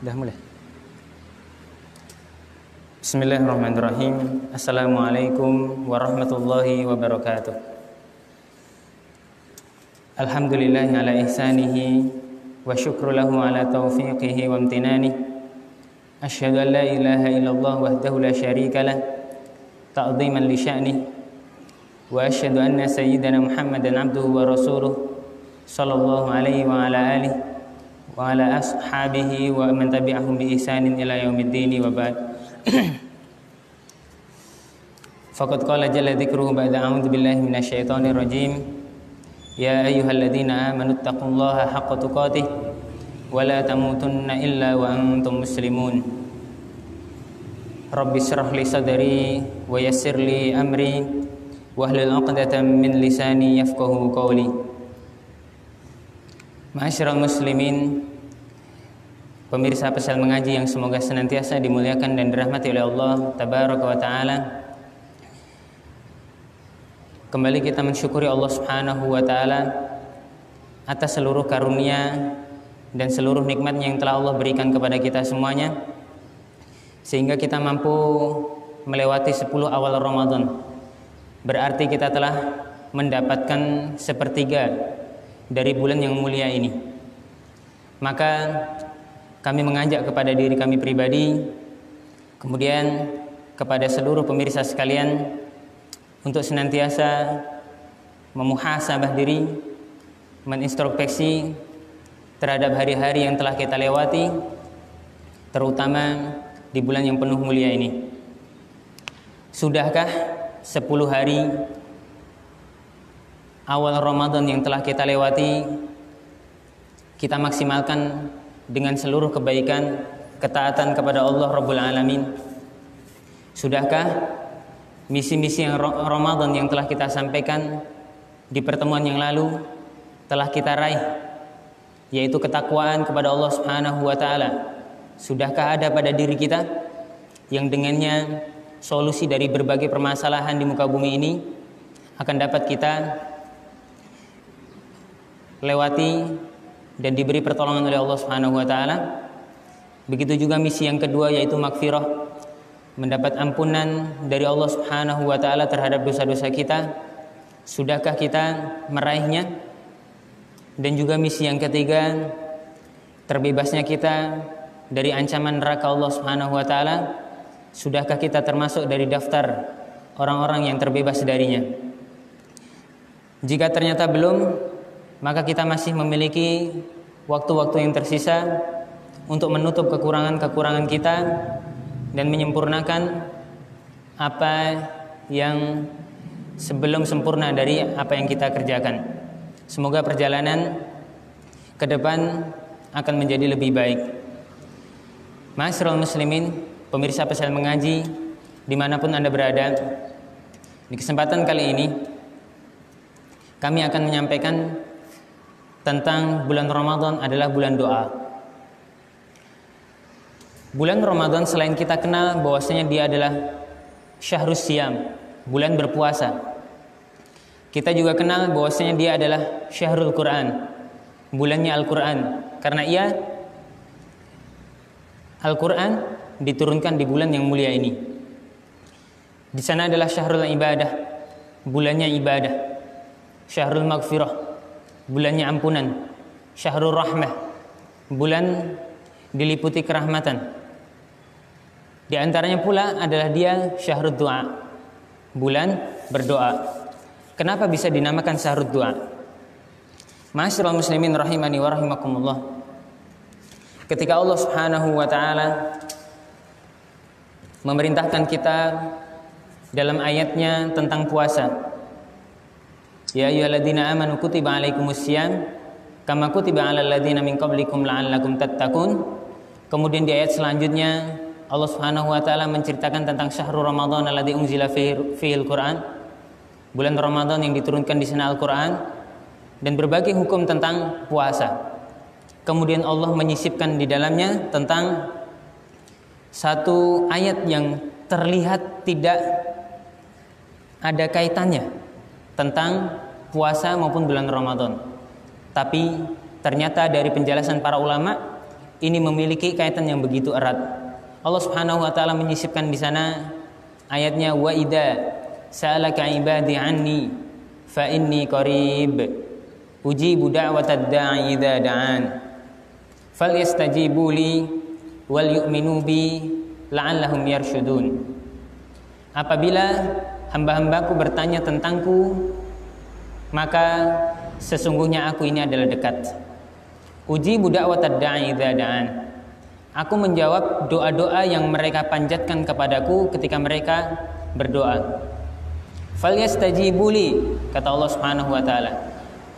Udah mulai. Bismillahirrahmanirrahim. Assalamualaikum warahmatullahi wabarakatuh. Alhamdulillahi ala ihsanihi wa syukru lahu ala taufiqihi wa amtinani. Asyhadu an la ilaha illallah wahdahu la syarika lah ta'dhiman li sya'nih. Wa asyhadu anna sayyidana Muhammadan abduhu wa rasuluh sallallahu alaihi wa ala alihi wa ala ashabihi wa man tabi'ahum bi ihsanin ila yaumiddin wa ba'd. Faqad qala jalla dzikruhu ba'da a'udzu billahi minasyaitonir rajim. Ya ayyuhalladzina amanu taqullaha haqqa tuqatih wa la tamutunna illa wa antum muslimun. Rabbi shrah li sadri wa yassir li amri wahlul 'uqdatam min lisani yafqahu qawli. Ma'asyiral muslimin, pemirsa Pesal Mengaji yang semoga senantiasa dimuliakan dan dirahmati oleh Allah tabaraka wa taala. Kembali kita mensyukuri Allah Subhanahu wa taala atas seluruh karunia dan seluruh nikmat yang telah Allah berikan kepada kita semuanya, sehingga kita mampu melewati 10 awal Ramadan. Berarti kita telah mendapatkan sepertiga dari bulan yang mulia ini. Maka kami mengajak kepada diri kami pribadi, kemudian kepada seluruh pemirsa sekalian, untuk senantiasa memuhasabah diri, menintrospeksi terhadap hari-hari yang telah kita lewati, terutama di bulan yang penuh mulia ini. Sudahkah 10 hari awal Ramadan yang telah kita lewati kita maksimalkan dengan seluruh kebaikan, ketaatan kepada Allah Rabbul Alamin? Sudahkah misi-misi yang Ramadan yang telah kita sampaikan di pertemuan yang lalu telah kita raih, yaitu ketakwaan kepada Allah Subhanahu wa taala? Sudahkah ada pada diri kita yang dengannya solusi dari berbagai permasalahan di muka bumi ini akan dapat kita lewati dan diberi pertolongan oleh Allah Subhanahu wa taala? Begitu juga misi yang kedua, yaitu magfirah, mendapat ampunan dari Allah Subhanahu wa taala terhadap dosa-dosa kita. Sudahkah kita meraihnya? Dan juga misi yang ketiga, terbebasnya kita dari ancaman neraka Allah Subhanahu wa taala. Sudahkah kita termasuk dari daftar orang-orang yang terbebas darinya? Jika ternyata belum, maka kita masih memiliki waktu-waktu yang tersisa untuk menutup kekurangan-kekurangan kita dan menyempurnakan apa yang sebelum sempurna dari apa yang kita kerjakan. Semoga perjalanan ke depan akan menjadi lebih baik. Ma'asyiral muslimin, pemirsa Pesal Mengaji dimanapun Anda berada, di kesempatan kali ini kami akan menyampaikan tentang bulan Ramadan adalah bulan doa. Bulan Ramadan selain kita kenal bahwasanya dia adalah syahrus siyam, bulan berpuasa, kita juga kenal bahwasanya dia adalah syahrul Quran, bulannya Al-Quran, karena ia Al-Quran diturunkan di bulan yang mulia ini. Di sana adalah syahrul ibadah, bulannya ibadah, syahrul maghfirah, bulannya ampunan, syahrul rahmah, bulan diliputi kerahmatan. Di antaranya pula adalah dia syahrul doa, bulan berdoa. Kenapa bisa dinamakan syahrul doa? Ma'asyiral muslimin rahimani wa rahimakumullah, ketika Allah Subhanahu wa taala memerintahkan kita dalam ayatnya tentang puasa, ya ayyuhalladzina amanu kutiba alaikumussyam kama kutiba alal ladzina min qablikum la'allakum tattaqun. Kemudian di ayat selanjutnya Allah Subhanahu wa taala menceritakan tentang syahrul Ramadan alladzi unzila fihil Qur'an, bulan Ramadan yang diturunkan di sana Al-Qur'an, dan berbagai hukum tentang puasa. Kemudian Allah menyisipkan di dalamnya tentang satu ayat yang terlihat tidak ada kaitannya tentang puasa maupun bulan Ramadan. Tapi ternyata dari penjelasan para ulama, ini memiliki kaitan yang begitu erat. Allah Subhanahu wa taala menyisipkan di sana ayatnya, wa idza sa'alaka ibadi anni fa inni qarib ujibu da'watad da'i idza da'an falyastajibu li wal yu'minu bi la'allahum yarshudun. Apabila hamba-hambaku bertanya tentangku, maka sesungguhnya aku ini adalah dekat. Ujibu da'watad da'i idza da'an. Aku menjawab doa-doa yang mereka panjatkan kepadaku ketika mereka berdoa. Falyastajibu li, kata Allah Subhanahu wa taala.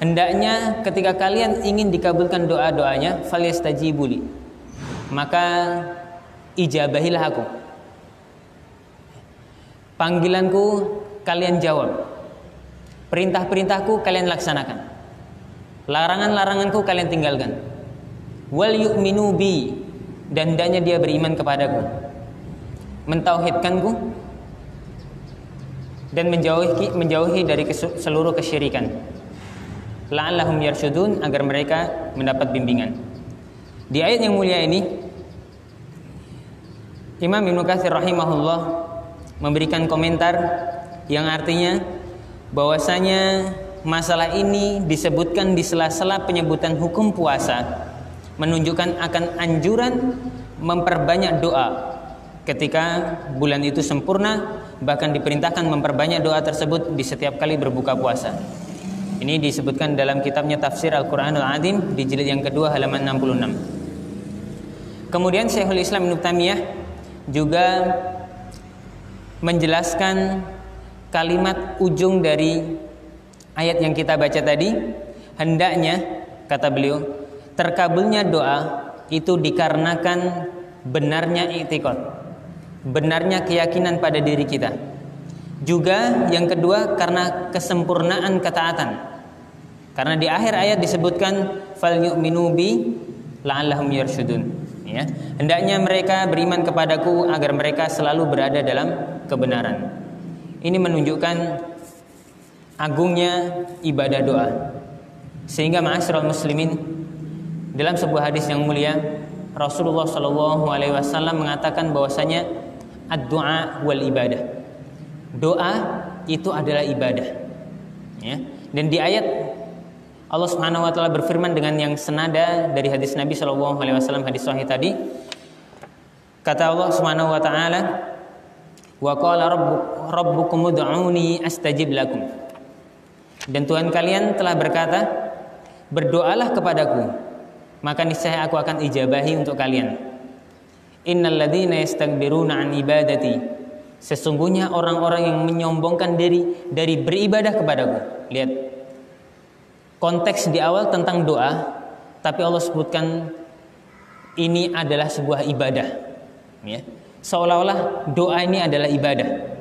Hendaknya ketika kalian ingin dikabulkan doa-doanya, falyastajibu li, maka ijabahilah aku. Panggilanku kalian jawab. Perintah-perintahku kalian laksanakan. Larangan-laranganku kalian tinggalkan. Wal yu'minu bi, dan hendaknya dia beriman kepadaku, mentauhidkanku dan menjauhi dari seluruh kesyirikan. La'allahum yarshudun, agar mereka mendapat bimbingan. Di ayat yang mulia ini Imam Ibnu Katsir rahimahullah memberikan komentar yang artinya bahwasanya masalah ini disebutkan di sela-sela penyebutan hukum puasa, menunjukkan akan anjuran memperbanyak doa ketika bulan itu sempurna, bahkan diperintahkan memperbanyak doa tersebut di setiap kali berbuka puasa. Ini disebutkan dalam kitabnya Tafsir Al-Quranul Azim di jilid yang kedua halaman 66. Kemudian Syekhul Islam Ibnu Taimiyah juga menjelaskan kalimat ujung dari ayat yang kita baca tadi. Hendaknya, kata beliau, terkabulnya doa itu dikarenakan benarnya i'tiqad, benarnya keyakinan pada diri kita. Juga yang kedua karena kesempurnaan ketaatan. Karena di akhir ayat disebutkan fal yu'minu bi la'allahum yarshudun. Ya, hendaknya mereka beriman kepadaku agar mereka selalu berada dalam kebenaran. Ini menunjukkan agungnya ibadah doa. Sehingga ma'asyiral muslimin, dalam sebuah hadis yang mulia Rasulullah SAW mengatakan bahwasanya ad-du'a wal ibadah, doa itu adalah ibadah. Ya. Dan di ayat Allah Subhanahu wa taala berfirman dengan yang senada dari hadis Nabi SAW, hadis sahih tadi. Kata Allah Subhanahu wa taala, wa qala rabbukum ud'uni astajib lakum. Dan Tuhan kalian telah berkata, berdoalah kepadaku, maka niscaya aku akan ijabahi untuk kalian. Innal ladzina yastakbiruna an ibadati, sesungguhnya orang-orang yang menyombongkan diri dari beribadah kepadaku. Lihat, konteks di awal tentang doa, tapi Allah sebutkan ini adalah sebuah ibadah, ya. Seolah-olah doa ini adalah ibadah.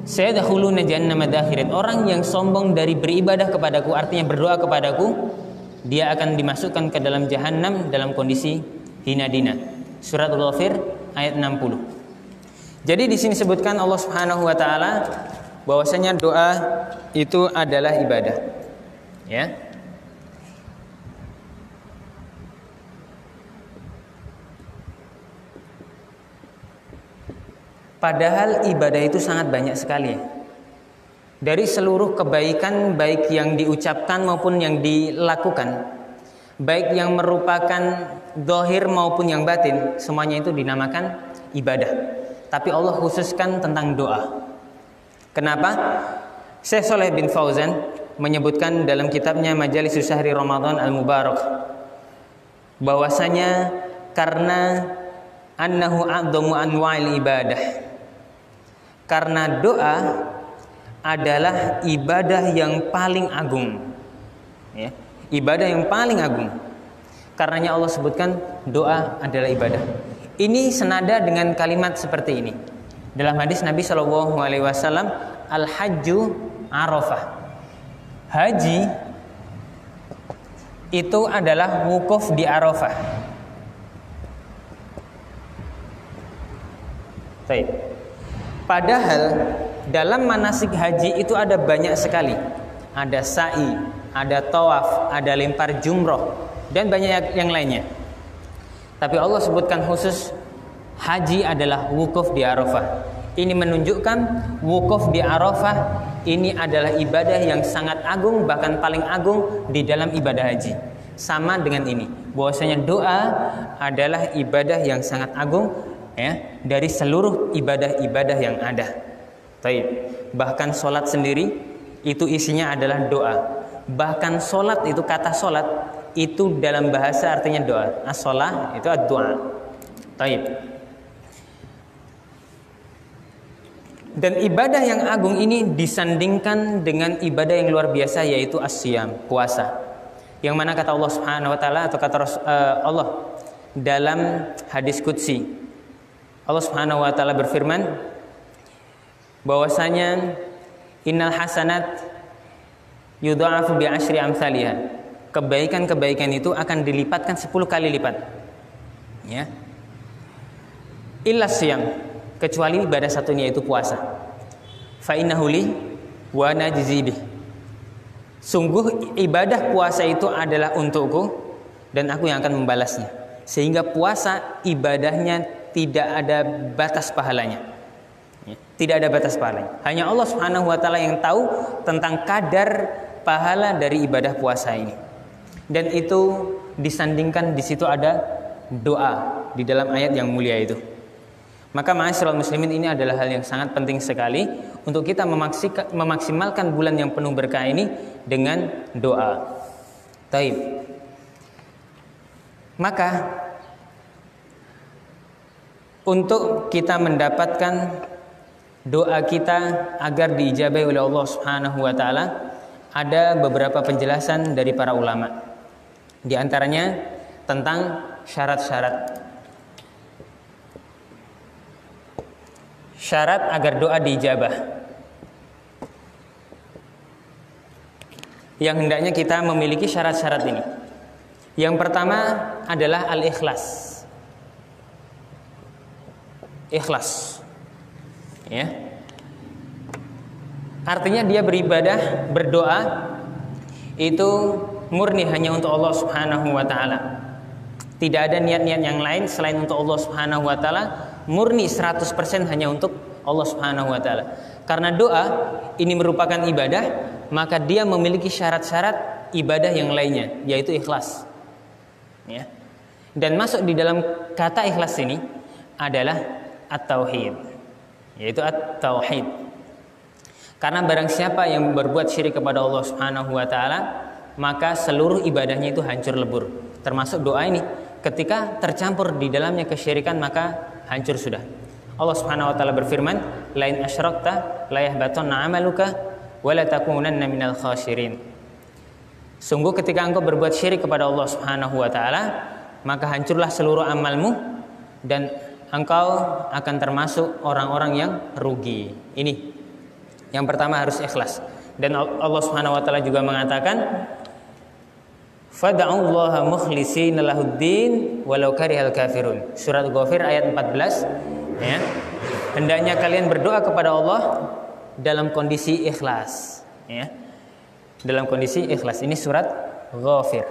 Sayadkhuluna jahannama dakhirin, orang yang sombong dari beribadah kepadaku, artinya berdoa kepadaku, dia akan dimasukkan ke dalam jahanam dalam kondisi hina dina. Surat Al-Ghafir ayat 60. Jadi di sini sebutkan Allah Subhanahu wa taala bahwasanya doa itu adalah ibadah. Ya. Padahal ibadah itu sangat banyak sekali. Dari seluruh kebaikan, baik yang diucapkan maupun yang dilakukan, baik yang merupakan zahir maupun yang batin, semuanya itu dinamakan ibadah. Tapi Allah khususkan tentang doa. Kenapa? Syekh Shalih bin Fauzan menyebutkan dalam kitabnya Majalisus Syahri Ramadan Al-Mubarak bahwasanya karena annahu a'dhamu anwa'il ibadah, karena doa adalah ibadah yang paling agung, ya, ibadah yang paling agung. Karenanya Allah sebutkan doa adalah ibadah. Ini senada dengan kalimat seperti ini dalam hadis Nabi SAW, al-hajju arafah, haji itu adalah wukuf di Arafah. Baik. Padahal dalam manasik haji itu ada banyak sekali. Ada sa'i, ada tawaf, ada lempar jumroh, dan banyak yang lainnya. Tapi Allah sebutkan khusus haji adalah wukuf di Arafah. Ini menunjukkan wukuf di Arafah ini adalah ibadah yang sangat agung, bahkan paling agung di dalam ibadah haji. Sama dengan ini, bahwasanya doa adalah ibadah yang sangat agung ya dari seluruh ibadah-ibadah yang ada. Baik. Bahkan sholat sendiri itu isinya adalah doa. Bahkan sholat itu, kata sholat itu dalam bahasa artinya doa. As-sholah itu ad-doa. Baik. Dan ibadah yang agung ini disandingkan dengan ibadah yang luar biasa, yaitu as-siyam, puasa. Yang mana kata Allah Subhanahu wa taala atau kata Allah dalam hadis qudsi, Allah Subhanahu wa taala berfirman bahwasanya innal hasanat yudha'afu bi asyri amsalihha. Kebaikan-kebaikan itu akan dilipatkan 10 kali lipat. Ya. Illa siyam, kecuali ibadah satunya yaitu puasa. Fa innahu li wa najzi bih. Sungguh ibadah puasa itu adalah untukku dan aku yang akan membalasnya. Sehingga puasa ibadahnya tidak ada batas pahalanya. Tidak ada batas pahalanya. Hanya Allah Subhanahu wa taala yang tahu tentang kadar pahala dari ibadah puasa ini. Dan itu disandingkan, di situ ada doa di dalam ayat yang mulia itu. Maka ma'asyiral muslimin, ini adalah hal yang sangat penting sekali untuk kita memaksimalkan bulan yang penuh berkah ini dengan doa. Taib. Maka untuk kita mendapatkan doa kita agar diijabahi oleh Allah Subhanahu wa taala, ada beberapa penjelasan dari para ulama. Di antaranya tentang syarat-syarat. Syarat agar doa diijabah. Yang hendaknya kita memiliki syarat-syarat ini. Yang pertama adalah al-ikhlas. Ikhlas. Ya. Artinya dia beribadah, berdoa itu murni hanya untuk Allah Subhanahu wa taala. Tidak ada niat-niat yang lain selain untuk Allah Subhanahu wa taala, murni 100% hanya untuk Allah Subhanahu wa taala. Karena doa ini merupakan ibadah, maka dia memiliki syarat-syarat ibadah yang lainnya, yaitu ikhlas. Ya. Dan masuk di dalam kata ikhlas ini adalah at-tauhid, yaitu at-tauhid. Karena barang siapa yang berbuat syirik kepada Allah Subhanahu wa taala, maka seluruh ibadahnya itu hancur lebur, termasuk doa ini. Ketika tercampur di dalamnya kesyirikan, maka hancur sudah. Allah Subhanahu wa taala berfirman, "Lain asyrakta la yahbatanna 'amaluka wa la takunanna minal khasirin." Sungguh ketika engkau berbuat syirik kepada Allah Subhanahu wa taala, maka hancurlah seluruh amalmu dan engkau akan termasuk orang-orang yang rugi. Ini yang pertama, harus ikhlas. Dan Allah Subhanahu wa taala juga mengatakan, "Fad'ullaha mukhlishina lahuddin walau karihal kafirun." Surat Ghafir ayat 14, ya. Hendaknya kalian berdoa kepada Allah dalam kondisi ikhlas, ya. Dalam kondisi ikhlas. Ini surat Ghafir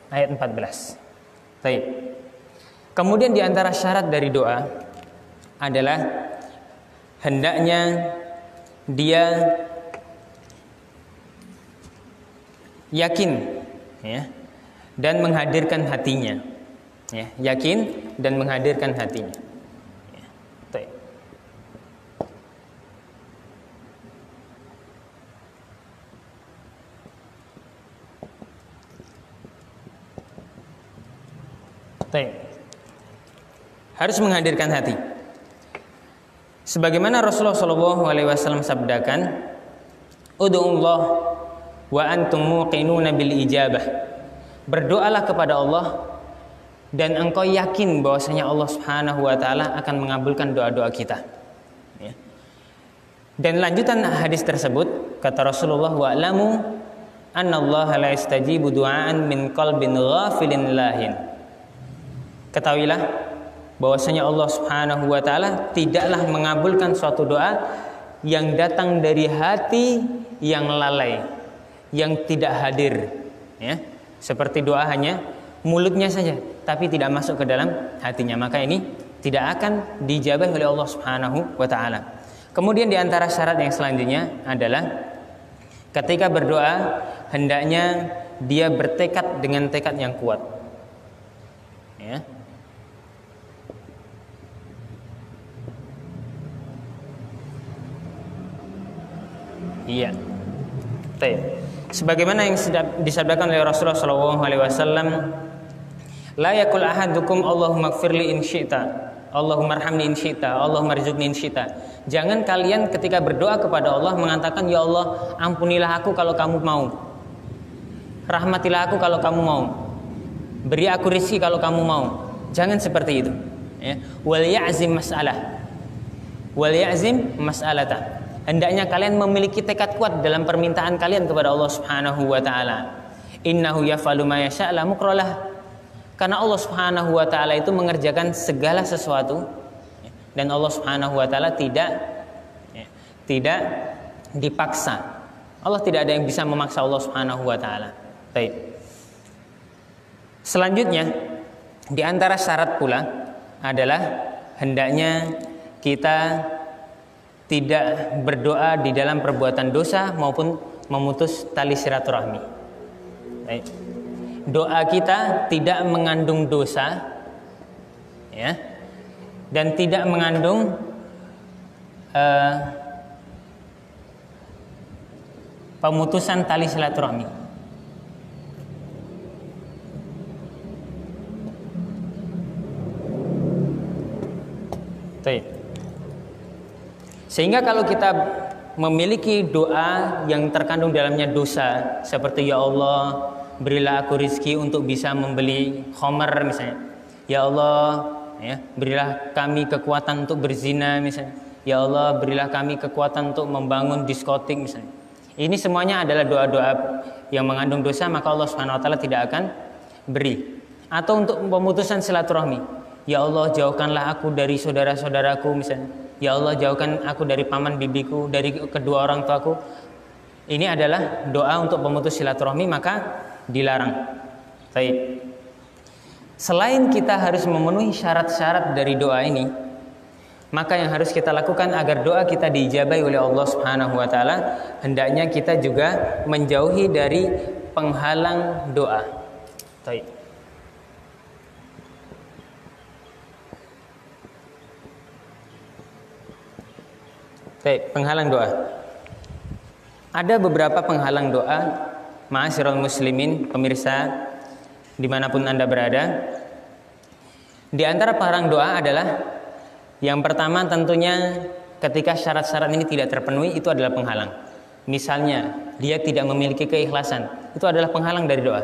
ayat 14. Baik. Kemudian di antara syarat dari doa adalah hendaknya dia yakin, ya, dan menghadirkan hatinya, ya, yakin dan menghadirkan hatinya. Ya. Harus menghadirkan hati. Sebagaimana Rasulullah SAW sabdakan, "Ud'ullah wa antum muqinuna bil ijabah." Berdoalah kepada Allah dan engkau yakin bahwasanya Allah Subhanahu wa taala akan mengabulkan doa-doa kita. Ya. Dan lanjutan hadis tersebut kata Rasulullah, "Wa'lamu annallaha la yastajibu du'aan min qalbin ghafilin lahin." Ketahuilah bahwasanya Allah Subhanahu wa taala tidaklah mengabulkan suatu doa yang datang dari hati yang lalai, yang tidak hadir, ya. Seperti doa hanya mulutnya saja, tapi tidak masuk ke dalam hatinya, maka ini tidak akan dijabah oleh Allah Subhanahu wa taala. Kemudian di antara syarat yang selanjutnya adalah ketika berdoa hendaknya dia bertekad dengan tekad yang kuat. Ya. Iya. Baik. Sebagaimana yang disabdakan oleh Rasulullah SAW, la yakul ahadukum Allahumma gfirli in syi'ta, Allahumma arhamni in syi'ta, Allahumma rizukni in syi'ta. Jangan kalian ketika berdoa kepada Allah mengatakan, ya Allah ampunilah aku kalau kamu mau, rahmatilah aku kalau kamu mau, beri aku rezeki kalau kamu mau. Jangan seperti itu. Ya. Wal ya'zim mas'alah, wal ya'zim mas'alata. Hendaknya kalian memiliki tekad kuat dalam permintaan kalian kepada Allah Subhanahu wa taala. Innahu yaf'alu ma yasha' la mukralah. Karena Allah Subhanahu wa taala itu mengerjakan segala sesuatu dan Allah Subhanahu wa taala tidak dipaksa. Allah tidak ada yang bisa memaksa Allah Subhanahu wa taala. Baik. Selanjutnya di antara syarat pula adalah hendaknya kita tidak berdoa di dalam perbuatan dosa maupun memutus tali silaturahmi. Baik. Doa kita tidak mengandung dosa, ya, dan tidak mengandung pemutusan tali silaturahmi. Baik. Sehingga kalau kita memiliki doa yang terkandung dalamnya dosa, seperti ya Allah berilah aku rizki untuk bisa membeli khamar misalnya, ya Allah ya, berilah kami kekuatan untuk berzina misalnya, ya Allah berilah kami kekuatan untuk membangun diskotik misalnya. Ini semuanya adalah doa-doa yang mengandung dosa, maka Allah Subhanahu wa taala tidak akan beri. Atau untuk pemutusan silaturahmi, ya Allah jauhkanlah aku dari saudara-saudaraku misalnya, ya Allah jauhkan aku dari paman bibiku, dari kedua orang tuaku. Ini adalah doa untuk pemutus silaturahmi, maka dilarang. Baik. Selain kita harus memenuhi syarat-syarat dari doa ini, maka yang harus kita lakukan agar doa kita diijabahi oleh Allah Subhanahu wa taala, hendaknya kita juga menjauhi dari penghalang doa. Baik. Baik, penghalang doa. Ada beberapa penghalang doa, ma'asyiral muslimin, pemirsa dimanapun Anda berada. Di antara penghalang doa adalah yang pertama tentunya ketika syarat-syarat ini tidak terpenuhi, itu adalah penghalang. Misalnya dia tidak memiliki keikhlasan, itu adalah penghalang dari doa.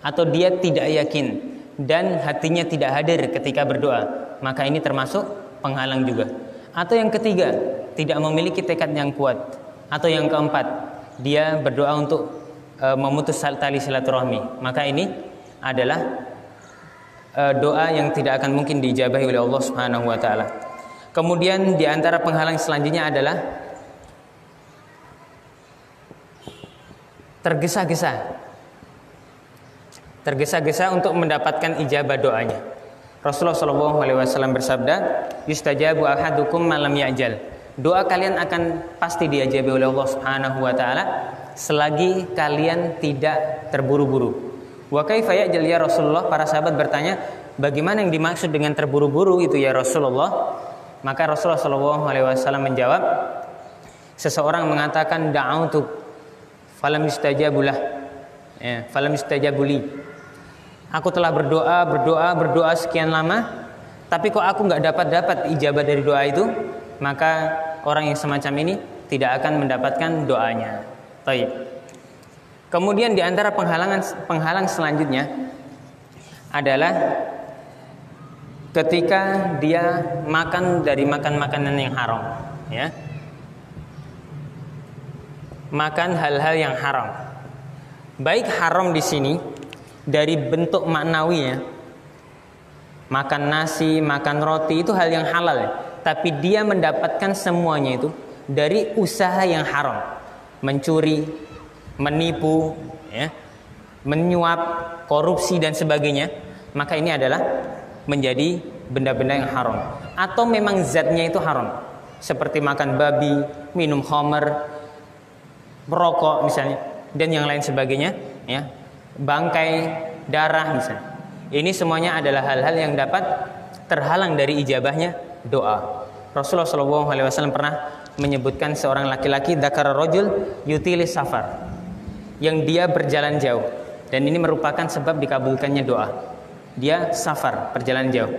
Atau dia tidak yakin dan hatinya tidak hadir ketika berdoa, maka ini termasuk penghalang juga. Atau yang ketiga, tidak memiliki tekad yang kuat. Atau yang keempat, dia berdoa untuk memutus tali silaturahmi, maka ini adalah doa yang tidak akan mungkin diijabahi oleh Allah Subhanahu wa taala. Kemudian di antara penghalang selanjutnya adalah tergesa-gesa untuk mendapatkan ijabah doanya. Rasulullah SAW bersabda, yustajabu ahadukum malam ya'jal. Doa kalian akan pasti diijabahi oleh Allah Subhanahu wa taala selagi kalian tidak terburu-buru. Wa kaifa ya'jal ya Rasulullah? Para sahabat bertanya, bagaimana yang dimaksud dengan terburu-buru itu ya Rasulullah? Maka Rasulullah SAW menjawab, seseorang mengatakan da'autu falam yustajabulah, falam yustajabuli. Aku telah berdoa sekian lama, tapi kok aku nggak dapat ijabah dari doa itu, maka orang yang semacam ini tidak akan mendapatkan doanya. Baik. Kemudian di antara penghalang selanjutnya adalah ketika dia makan dari makanan yang haram, ya. Makan hal-hal yang haram. Baik haram di sini dari bentuk maknawinya, makan nasi, makan roti itu hal yang halal, ya. Tapi dia mendapatkan semuanya itu dari usaha yang haram, mencuri, menipu, ya, menyuap, korupsi dan sebagainya, maka ini adalah menjadi benda-benda yang haram. Atau memang zatnya itu haram, seperti makan babi, minum khamar, merokok misalnya, dan yang lain sebagainya, ya, bangkai, darah misalnya. Ini semuanya adalah hal-hal yang dapat terhalang dari ijabahnya doa. Rasulullah SAW pernah menyebutkan seorang laki-laki, dzakara rajul yutili safar, yang dia berjalan jauh, dan ini merupakan sebab dikabulkannya doa. Dia safar, perjalanan jauh.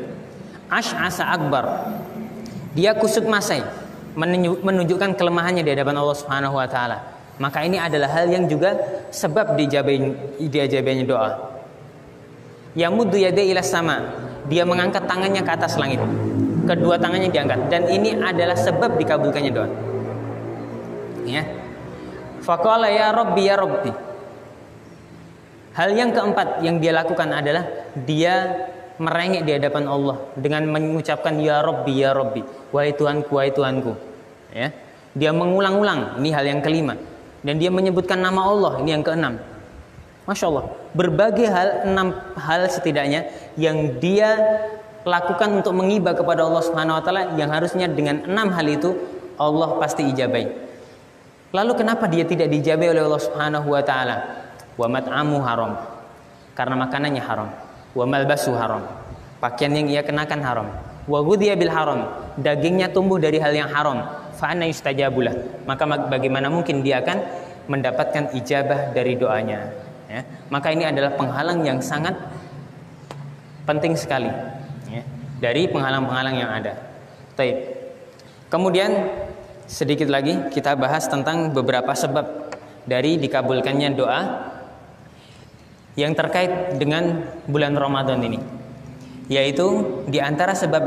Ash'asa akbar, dia kusut masai, menunjukkan kelemahannya di hadapan Allah Subhanahu wa taala. Maka ini adalah hal yang juga sebab diijabahnya doa. Yamuddu yadayhi ila sama, dia mengangkat tangannya ke atas langit. Kedua tangannya diangkat, dan ini adalah sebab dikabulkannya doa. Ya. Faqala ya Rabbi ya Rabbi. Hal yang keempat yang dia lakukan adalah dia merengek di hadapan Allah dengan mengucapkan ya Rabbi ya Rabbi, wahai Tuhanku wahai Tuhanku. Ya. Dia mengulang-ulang, ini hal yang kelima, dan dia menyebutkan nama Allah, ini yang keenam. Masya Allah, berbagai hal, 6 hal setidaknya yang dia lakukan untuk menghibah kepada Allah Subhanahu wa taala, yang harusnya dengan 6 hal itu Allah pasti ijabai. Lalu kenapa dia tidak dijabai oleh Allah Subhanahu wa taala? Wa mat'amu haram, karena makanannya haram. Wa malbasu haram, pakaian yang ia kenakan haram. Wa ghudhiya bil haram, dagingnya tumbuh dari hal yang haram. Fa anna yustajabulah, maka bagaimana mungkin dia akan mendapatkan ijabah dari doanya, ya? Maka ini adalah penghalang yang sangat penting sekali, ya, dari penghalang-penghalang yang ada. Taib. Kemudian sedikit lagi kita bahas tentang beberapa sebab dari dikabulkannya doa yang terkait dengan bulan Ramadan ini. Yaitu di antara sebab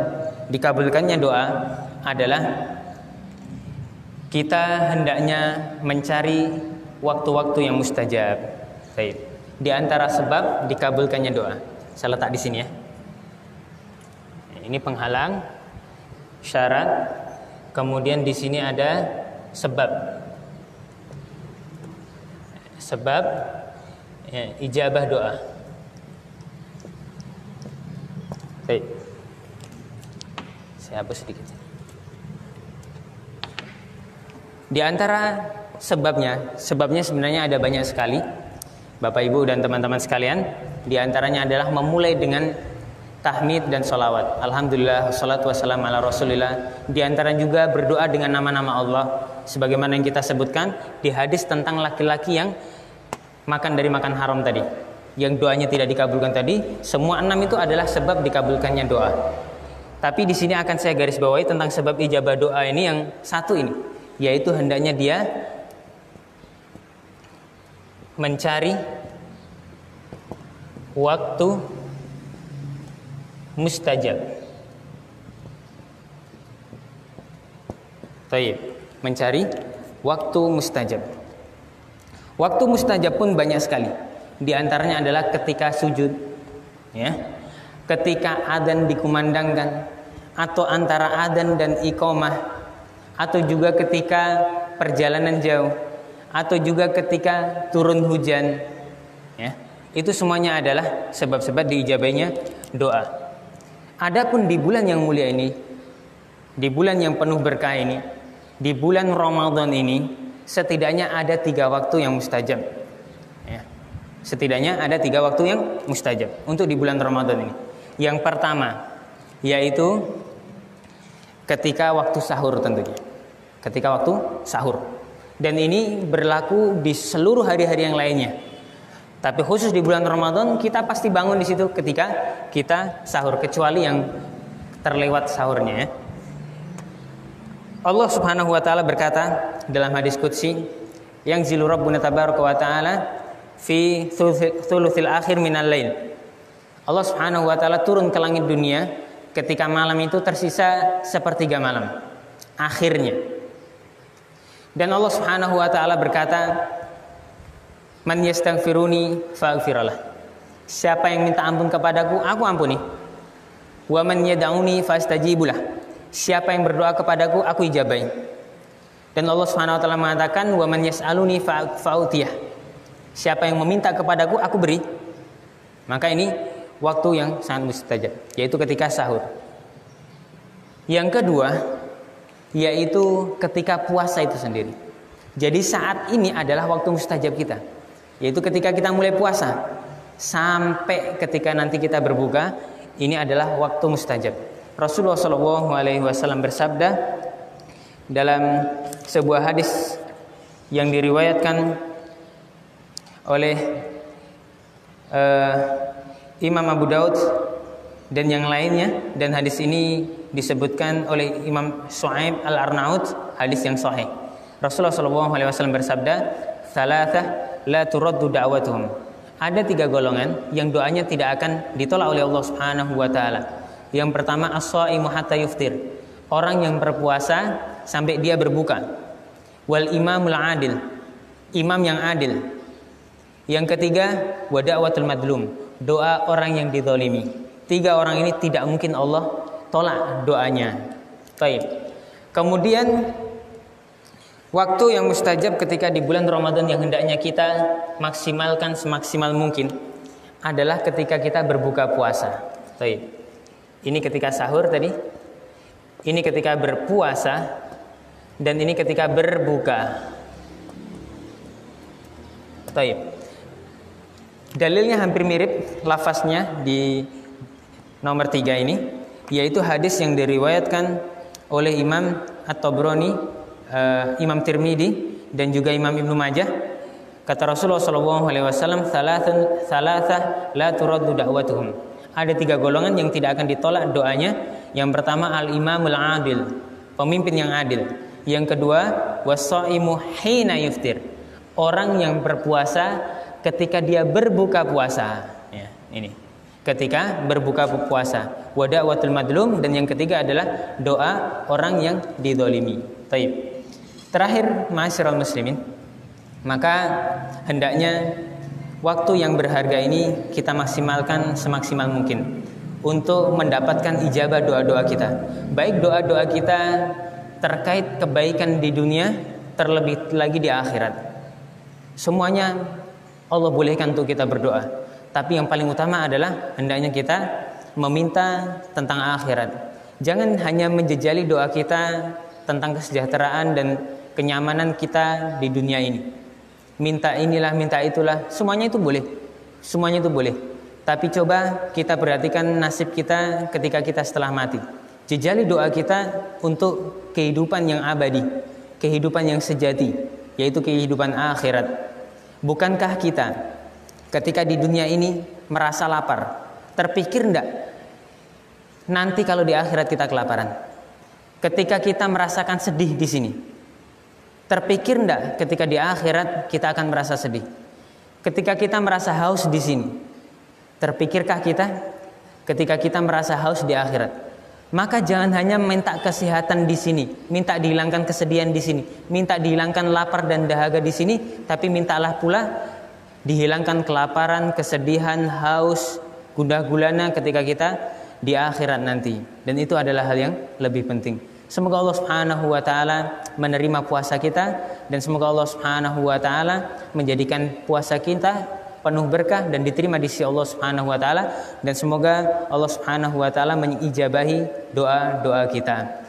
dikabulkannya doa adalah kita hendaknya mencari waktu-waktu yang mustajab. Baik. Di antara sebab dikabulkannya doa. Saya letak di sini ya. Ini penghalang, syarat, kemudian di sini ada sebab. Sebab ya, ijabah doa. Baik. Saya hapus sedikit. Di antara sebabnya sebenarnya ada banyak sekali, Bapak Ibu dan teman-teman sekalian. Di antaranya adalah memulai dengan tahmid dan sholawat. Alhamdulillah, wassalatu wassalamu ala rasulillah. Di antara juga berdoa dengan nama-nama Allah, sebagaimana yang kita sebutkan di hadis tentang laki-laki yang makan dari makan haram tadi, yang doanya tidak dikabulkan tadi. Semua 6 itu adalah sebab dikabulkannya doa. Tapi di sini akan saya garis bawahi tentang sebab ijabah doa ini yang satu ini, yaitu hendaknya dia mencari waktu mustajab. Taib, mencari waktu mustajab. Waktu mustajab pun banyak sekali. Di antaranya adalah ketika sujud, ya, ketika adzan dikumandangkan, atau antara adzan dan iqamah, atau juga ketika perjalanan jauh, atau juga ketika turun hujan, ya. Itu semuanya adalah sebab-sebab diijabahnya doa. Adapun di bulan yang mulia ini, di bulan yang penuh berkah ini, di bulan Ramadan ini, setidaknya ada 3 waktu yang mustajab, ya. Setidaknya ada 3 waktu yang mustajab untuk di bulan Ramadan ini. Yang pertama yaitu ketika waktu sahur tentunya. Ketika waktu sahur. Dan ini berlaku di seluruh hari-hari yang lainnya. Tapi khusus di bulan Ramadan kita pasti bangun di situ ketika kita sahur, kecuali yang terlewat sahurnya, ya. Allah Subhanahu wa taala berkata dalam hadis qudsi, yang zilu rabbuna tabaraka wa taala fi thuluthil akhir minal lail. Allah Subhanahu wa taala turun ke langit dunia ketika malam itu tersisa sepertiga malam akhirnya. Dan Allah Subhanahu wa taala berkata, man yastaghfiruni faghfirlah. Siapa yang minta ampun kepadaku, aku ampuni. Wa man yad'uni fastajibulah. Siapa yang berdoa kepadaku, aku ijabai. Dan Allah Subhanahu wa taala mengatakan, wa man yas'aluni fa'utiyah. Siapa yang meminta kepadaku, aku beri. Maka ini waktu yang sangat mustajab, yaitu ketika sahur. Yang kedua, yaitu ketika puasa itu sendiri. Jadi saat ini adalah waktu mustajab kita, yaitu ketika kita mulai puasa sampai ketika nanti kita berbuka, ini adalah waktu mustajab. Rasulullah SAW bersabda dalam sebuah hadis yang diriwayatkan oleh Imam Abu Daud dan yang lainnya, dan hadis ini disebutkan oleh Imam Shu'aib Al-Arnaud, hadis yang sahih. Rasulullah SAW bersabda, "Thalathah la turaddu da'watuhum." Ada 3 golongan yang doanya tidak akan ditolak oleh Allah Subhanahu wa taala. Yang pertama, as-shaimu hatta yuftir. Orang yang berpuasa sampai dia berbuka. Wal imamul adil. Imam yang adil. Yang ketiga, wa da'watul madlum. Doa orang yang dizalimi. 3 orang ini tidak mungkin Allah tolak doanya. Baik. Kemudian waktu yang mustajab ketika di bulan Ramadan yang hendaknya kita maksimalkan semaksimal mungkin adalah ketika kita berbuka puasa. Baik. Ini ketika sahur tadi, ini ketika berpuasa, dan ini ketika berbuka. Baik. Dalilnya hampir mirip lafaznya di nomor 3 ini, yaitu hadis yang diriwayatkan oleh Imam At-Tabrani, Imam Tirmidzi dan juga Imam Ibnu Majah. Kata Rasulullah SAW, "Thalathah la turaddu da'watuhum." Ada 3 golongan yang tidak akan ditolak doanya. Yang pertama, al-imamul adil, pemimpin yang adil. Yang kedua, was-shaimu hina yuftir, orang yang berpuasa ketika dia berbuka puasa. Ya, ini ketika berbuka puasa. Wa da'watul madlum, dan yang ketiga adalah doa orang yang dizalimi. Baik. Terakhir, ma'asyiral muslimin, maka hendaknya waktu yang berharga ini kita maksimalkan semaksimal mungkin untuk mendapatkan ijabah doa-doa kita. Baik doa-doa kita terkait kebaikan di dunia, terlebih lagi di akhirat. Semuanya Allah bolehkan untuk kita berdoa. Tapi yang paling utama adalah hendaknya kita meminta tentang akhirat. Jangan hanya menjejali doa kita tentang kesejahteraan dan kenyamanan kita di dunia ini. Minta inilah, minta itulah, semuanya itu boleh. Semuanya itu boleh. Tapi coba kita perhatikan nasib kita ketika kita setelah mati. Jejali doa kita untuk kehidupan yang abadi, kehidupan yang sejati, yaitu kehidupan akhirat. Bukankah kita ketika di dunia ini merasa lapar, terpikir enggak nanti kalau di akhirat kita kelaparan? Ketika kita merasakan sedih di sini, terpikir enggak ketika di akhirat kita akan merasa sedih? Ketika kita merasa haus di sini, terpikirkah kita ketika kita merasa haus di akhirat? Maka jangan hanya minta kesehatan di sini, minta dihilangkan kesedihan di sini, minta dihilangkan lapar dan dahaga di sini, tapi mintalah pula dihilangkan kelaparan, kesedihan, haus, gundah gulana ketika kita di akhirat nanti. Dan itu adalah hal yang lebih penting. Semoga Allah Subhanahu wa taala menerima puasa kita, dan semoga Allah Subhanahu wa taala menjadikan puasa kita penuh berkah dan diterima di sisi Allah Subhanahu wa taala, dan semoga Allah Subhanahu wa taala mengijabahi doa-doa kita.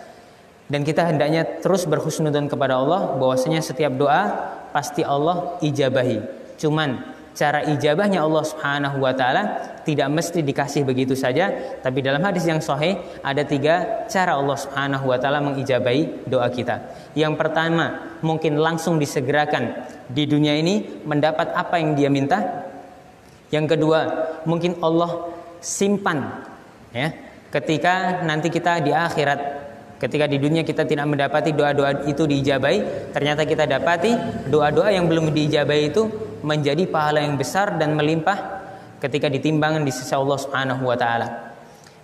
Dan kita hendaknya terus berhusnudzon kepada Allah bahwasanya setiap doa pasti Allah ijabahi. Cuman cara ijabahnya Allah Subhanahu wa taala tidak mesti dikasih begitu saja, tapi dalam hadis yang sahih ada 3 cara Allah Subhanahu wa taala mengijabahi doa kita. Yang pertama, mungkin langsung disegerakan di dunia ini mendapat apa yang dia minta. Yang kedua, mungkin Allah simpan ya, ketika nanti kita di akhirat. Ketika di dunia kita tidak mendapati doa-doa itu diijabahi, ternyata kita dapati doa-doa yang belum diijabahi itu menjadi pahala yang besar dan melimpah ketika ditimbang di sisi Allah Subhanahu wa taala.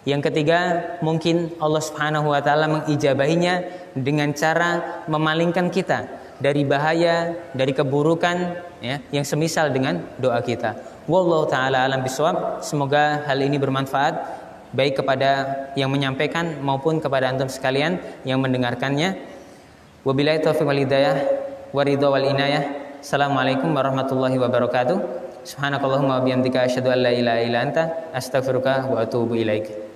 Yang ketiga, mungkin Allah Subhanahu wa taala mengijabahinya dengan cara memalingkan kita dari bahaya, dari keburukan ya, yang semisal dengan doa kita. Wallahu taala alam bisawab. Semoga hal ini bermanfaat baik kepada yang menyampaikan maupun kepada antum sekalian yang mendengarkannya. Wabillahi taufiq wal hidayah wa ridha wal inayah. Assalamualaikum warahmatullahi wabarakatuh. Subhanakallahumma wa bihamdika asyhadu an la ilaha illa anta astaghfiruka wa atubu ilaik.